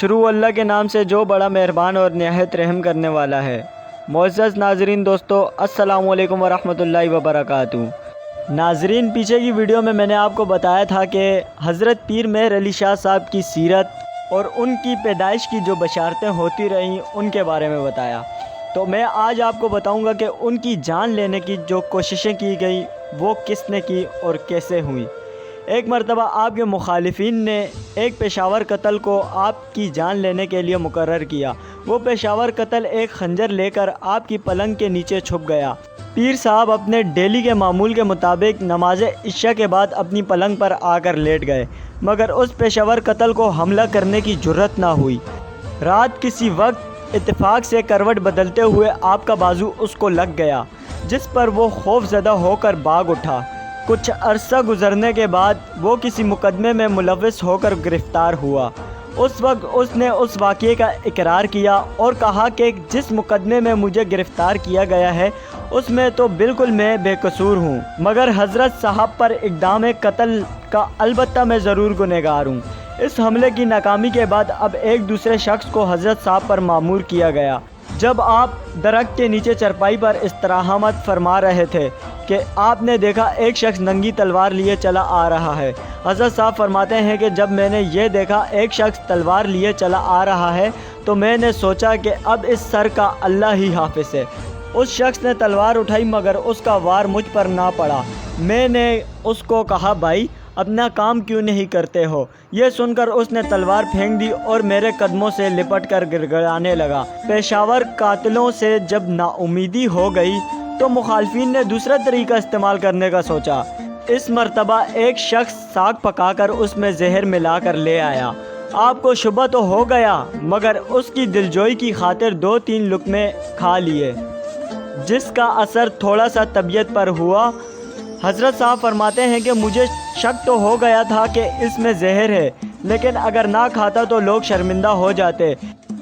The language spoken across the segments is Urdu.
شروع اللہ کے نام سے جو بڑا مہربان اور نہایت رحم کرنے والا ہے۔ معزز ناظرین دوستو، السلام علیکم ورحمۃ اللہ وبرکاتہ۔ ناظرین، پیچھے کی ویڈیو میں نے آپ کو بتایا تھا کہ حضرت پیر مہر علی شاہ صاحب کی سیرت اور ان کی پیدائش کی جو بشارتیں ہوتی رہیں ان کے بارے میں بتایا۔ تو میں آج آپ کو بتاؤں گا کہ ان کی جان لینے کی جو کوششیں کی گئی وہ کس نے کی اور کیسے ہوئی۔ ایک مرتبہ آپ کے مخالفین نے ایک پشاور قتل کو آپ کی جان لینے کے لیے مقرر کیا۔ وہ پشاور قتل ایک خنجر لے کر آپ کی پلنگ کے نیچے چھپ گیا۔ پیر صاحب اپنے ڈیلی کے معمول کے مطابق نماز عشاء کے بعد اپنی پلنگ پر آ کر لیٹ گئے، مگر اس پشاور قتل کو حملہ کرنے کی جرأت نہ ہوئی۔ رات کسی وقت اتفاق سے کروٹ بدلتے ہوئے آپ کا بازو اس کو لگ گیا، جس پر وہ خوف زدہ ہو کر بھاگ اٹھا۔ کچھ عرصہ گزرنے کے بعد وہ کسی مقدمے میں ملوث ہو کر گرفتار ہوا۔ اس وقت اس نے اس واقعے کا اقرار کیا اور کہا کہ جس مقدمے میں مجھے گرفتار کیا گیا ہے اس میں تو بالکل میں بے قصور ہوں، مگر حضرت صاحب پر اقدام قتل کا البتہ میں ضرور گنہگار ہوں۔ اس حملے کی ناکامی کے بعد اب ایک دوسرے شخص کو حضرت صاحب پر مامور کیا گیا۔ جب آپ درخت کے نیچے چرپائی پر استراحت فرما رہے تھے کہ آپ نے دیکھا ایک شخص ننگی تلوار لیے چلا آ رہا ہے۔ حضرت صاحب فرماتے ہیں کہ جب میں نے یہ دیکھا ایک شخص تلوار لیے چلا آ رہا ہے تو میں نے سوچا کہ اب اس سر کا اللہ ہی حافظ ہے۔ اس شخص نے تلوار اٹھائی مگر اس کا وار مجھ پر نہ پڑا۔ میں نے اس کو کہا، بھائی اپنا کام کیوں نہیں کرتے ہو؟ یہ سن کر اس نے تلوار پھینک دی اور میرے قدموں سے لپٹ کر گڑگڑانے لگا۔ پشاور قاتلوں سے جب نا امیدی ہو گئی تو مخالفین نے دوسرا طریقہ استعمال کرنے کا سوچا۔ اس مرتبہ ایک شخص ساگ پکا کر اس میں زہر ملا کر لے آیا۔ آپ کو شبہ تو ہو گیا مگر اس کی دلجوئی کی خاطر 2-3 لقمے کھا لیے، جس کا اثر تھوڑا سا طبیعت پر ہوا۔ حضرت صاحب فرماتے ہیں کہ مجھے شک تو ہو گیا تھا کہ اس میں زہر ہے، لیکن اگر نہ کھاتا تو لوگ شرمندہ ہو جاتے۔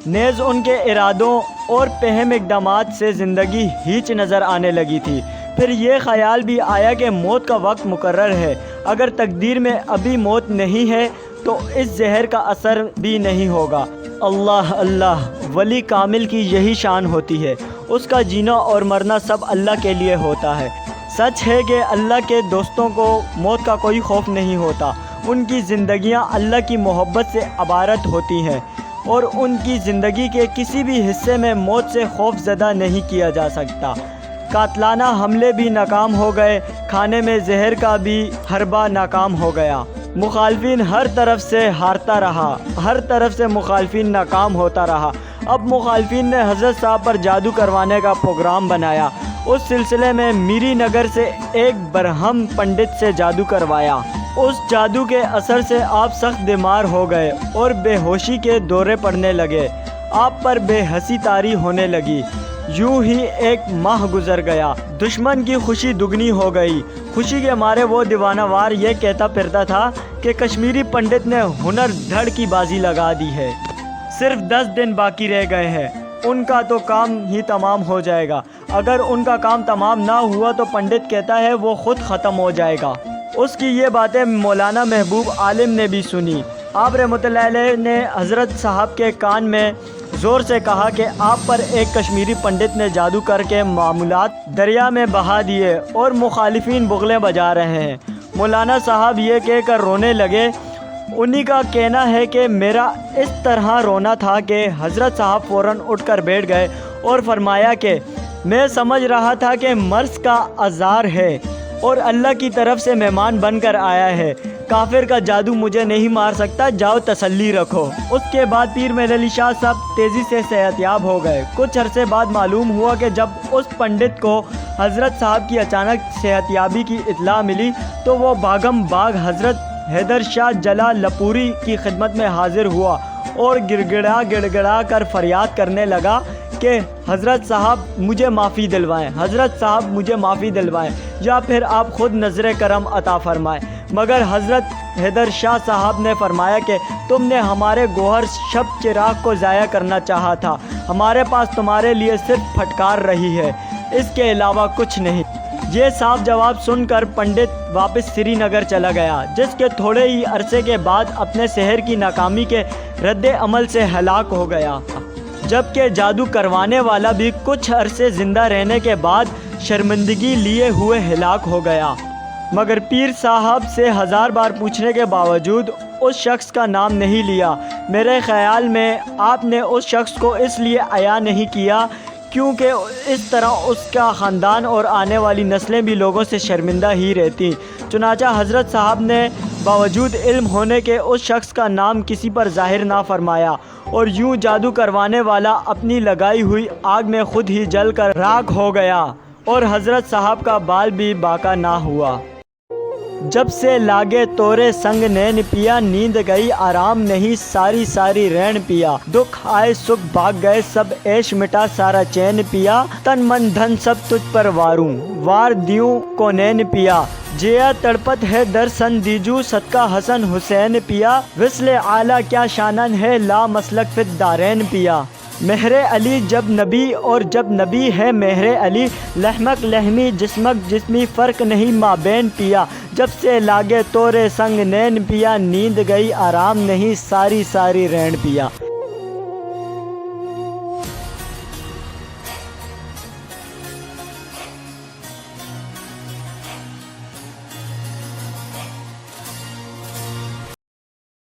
نیز ان کے ارادوں اور پہم اقدامات سے زندگی ہیچ نظر آنے لگی تھی۔ پھر یہ خیال بھی آیا کہ موت کا وقت مقرر ہے، اگر تقدیر میں ابھی موت نہیں ہے تو اس زہر کا اثر بھی نہیں ہوگا۔ اللہ اللہ، ولی کامل کی یہی شان ہوتی ہے، اس کا جینا اور مرنا سب اللہ کے لیے ہوتا ہے۔ سچ ہے کہ اللہ کے دوستوں کو موت کا کوئی خوف نہیں ہوتا، ان کی زندگیاں اللہ کی محبت سے عبارت ہوتی ہیں اور ان کی زندگی کے کسی بھی حصے میں موت سے خوف زدہ نہیں کیا جا سکتا۔ قاتلانہ حملے بھی ناکام ہو گئے، کھانے میں زہر کا بھی حربہ ناکام ہو گیا۔ مخالفین ہر طرف سے ہارتا رہا، ہر طرف سے مخالفین ناکام ہوتا رہا۔ اب مخالفین نے حضرت صاحب پر جادو کروانے کا پروگرام بنایا۔ اس سلسلے میں میری نگر سے ایک برہم پنڈت سے جادو کروایا۔ اس جادو کے اثر سے آپ سخت بیمار ہو گئے اور بے ہوشی کے دورے پڑنے لگے۔ آپ پر بے حسی طاری ہونے لگی۔ یوں ہی 1 ماہ گزر گیا۔ دشمن کی خوشی دگنی ہو گئی۔ خوشی کے مارے وہ دیوانہ وار یہ کہتا پھرتا تھا کہ کشمیری پنڈت نے ہنر دھڑ کی بازی لگا دی ہے، صرف 10 دن باقی رہ گئے ہیں، ان کا تو کام ہی تمام ہو جائے گا۔ اگر ان کا کام تمام نہ ہوا تو پنڈت کہتا ہے وہ خود ختم ہو جائے گا۔ اس کی یہ باتیں مولانا محبوب عالم نے بھی سنی۔ آپ رحمۃ اللہ علیہ نے حضرت صاحب کے کان میں زور سے کہا کہ آپ پر ایک کشمیری پنڈت نے جادو کر کے معاملات دریا میں بہا دیے اور مخالفین بغلیں بجا رہے ہیں۔ مولانا صاحب یہ کہہ کر رونے لگے۔ انہی کا کہنا ہے کہ میرا اس طرح رونا تھا کہ حضرت صاحب فوراً اٹھ کر بیٹھ گئے اور فرمایا کہ میں سمجھ رہا تھا کہ مرض کا آزار ہے اور اللہ کی طرف سے مہمان بن کر آیا ہے، کافر کا جادو مجھے نہیں مار سکتا، جاؤ تسلی رکھو۔ اس کے بعد پیر مہر علی شاہ صاحب تیزی سے صحت یاب ہو گئے۔ کچھ عرصے بعد معلوم ہوا کہ جب اس پنڈت کو حضرت صاحب کی اچانک صحت یابی کی اطلاع ملی تو وہ بھاگم بھاگ حضرت حیدر شاہ جلال پوری کی خدمت میں حاضر ہوا اور گڑگڑا کر فریاد کرنے لگا کہ حضرت صاحب مجھے معافی دلوائیں، حضرت صاحب مجھے معافی دلوائیں، یا پھر آپ خود نظر کرم عطا فرمائیں۔ مگر حضرت حیدر شاہ صاحب نے فرمایا کہ تم نے ہمارے گوہر شب چراغ کو ضائع کرنا چاہا تھا، ہمارے پاس تمہارے لیے صرف پھٹکار رہی ہے، اس کے علاوہ کچھ نہیں۔ یہ صاف جواب سن کر پنڈت واپس سری نگر چلا گیا، جس کے تھوڑے ہی عرصے کے بعد اپنے سحر کی ناکامی کے رد عمل سے ہلاک ہو گیا، جبکہ جادو کروانے والا بھی کچھ عرصے زندہ رہنے کے بعد شرمندگی لیے ہوئے ہلاک ہو گیا۔ مگر پیر صاحب سے 1000 بار پوچھنے کے باوجود اس شخص کا نام نہیں لیا۔ میرے خیال میں آپ نے اس شخص کو اس لیے عیاں نہیں کیا کیونکہ اس طرح اس کا خاندان اور آنے والی نسلیں بھی لوگوں سے شرمندہ ہی رہتی۔ چنانچہ حضرت صاحب نے باوجود علم ہونے کے اس شخص کا نام کسی پر ظاہر نہ فرمایا، اور یوں جادو کروانے والا اپنی لگائی ہوئی آگ میں خود ہی جل کر راکھ ہو گیا، اور حضرت صاحب کا بال بھی باقی نہ ہوا۔ جب سے لاگے تورے سنگ نین پیا، نیند گئی آرام نہیں ساری ساری رین پیا، دکھ آئے سکھ بھاگ گئے سب عیش مٹا سارا چین پیا، تن من دھن سب تجھ پر واروں وار دیوں کو نین پیا، جیا تڑپت ہے در سن دیجو صدقہ حسن حسین پیا، وصل اعلیٰ کیا شانن ہے لا مسلک فی الدارین پیا، مہر علی جب نبی اور جب نبی ہے مہر علی، لحمک لحمی جسمک جسمی فرق نہیں مابین پیا، جب سے لاگے تورے سنگ نین پیا، نیند گئی آرام نہیں ساری ساری رین پیا۔